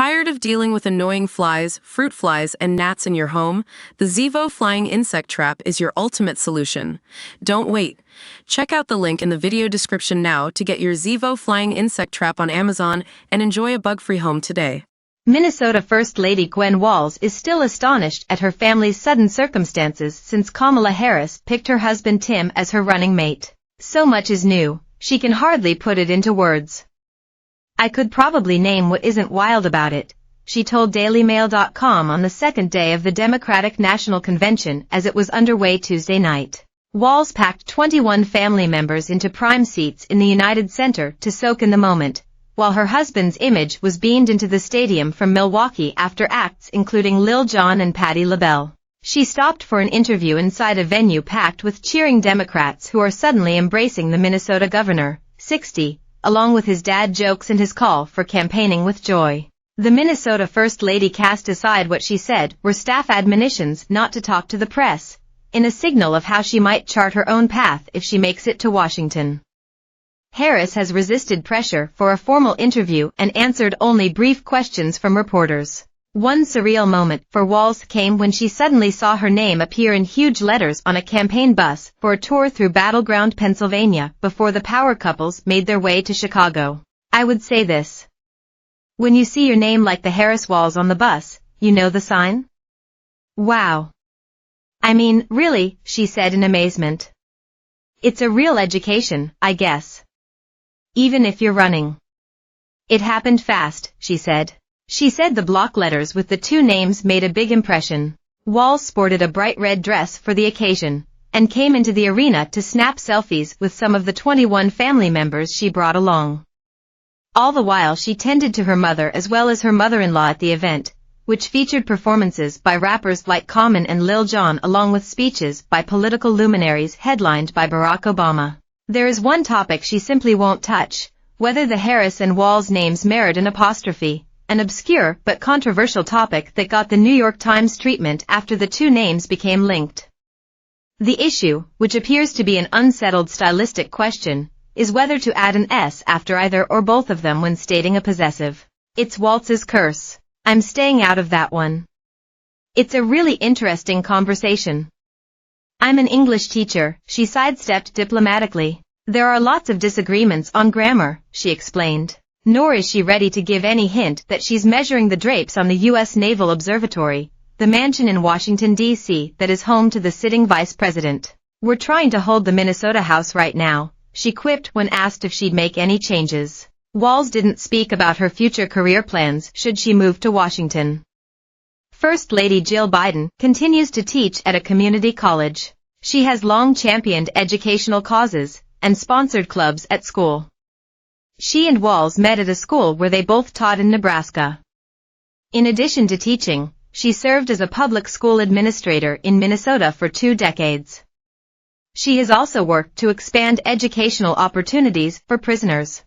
Tired of dealing with annoying flies, fruit flies, and gnats in your home? The Zevo Flying Insect Trap is your ultimate solution. Don't wait. Check out the link in the video description now to get your Zevo Flying Insect Trap on Amazon and enjoy a bug-free home today. Minnesota First Lady Gwen Walz is still astonished at her family's sudden circumstances since Kamala Harris picked her husband Tim as her running mate. So much is new, she can hardly put it into words. "I could probably name what isn't wild about it," she told DailyMail.com on the second day of the Democratic National Convention as it was underway Tuesday night. Walz packed 21 family members into prime seats in the United Center to soak in the moment, while her husband's image was beamed into the stadium from Milwaukee after acts including Lil Jon and Patti LaBelle. She stopped for an interview inside a venue packed with cheering Democrats who are suddenly embracing the Minnesota governor, 60, along with his dad jokes and his call for campaigning with joy. The Minnesota First Lady cast aside what she said were staff admonitions not to talk to the press, in a signal of how she might chart her own path if she makes it to Washington. Harris has resisted pressure for a formal interview and answered only brief questions from reporters. One surreal moment for Walz came when she suddenly saw her name appear in huge letters on a campaign bus for a tour through battleground Pennsylvania before the power couples made their way to Chicago. "I would say this. When you see your name like the Harris-Walz on the bus, you know the sign? Wow. I mean, really," she said in amazement. "It's a real education, I guess. Even if you're running." "It happened fast," she said. She said the block letters with the two names made a big impression. Walz sported a bright red dress for the occasion, and came into the arena to snap selfies with some of the 21 family members she brought along. All the while she tended to her mother as well as her mother-in-law at the event, which featured performances by rappers like Common and Lil Jon along with speeches by political luminaries headlined by Barack Obama. There is one topic she simply won't touch: whether the Harris and Walz names merit an apostrophe. An obscure but controversial topic that got the New York Times treatment after the two names became linked. The issue, which appears to be an unsettled stylistic question, is whether to add an S after either or both of them when stating a possessive. "It's Walz's curse. I'm staying out of that one. It's a really interesting conversation. I'm an English teacher," she sidestepped diplomatically. "There are lots of disagreements on grammar," she explained. Nor is she ready to give any hint that she's measuring the drapes on the U.S. Naval Observatory, the mansion in Washington, D.C. that is home to the sitting vice president. "We're trying to hold the Minnesota House right now," she quipped when asked if she'd make any changes. Walz didn't speak about her future career plans should she move to Washington. First Lady Jill Biden continues to teach at a community college. She has long championed educational causes and sponsored clubs at school. She and Walz met at a school where they both taught in Nebraska. In addition to teaching, she served as a public school administrator in Minnesota for 2 decades. She has also worked to expand educational opportunities for prisoners.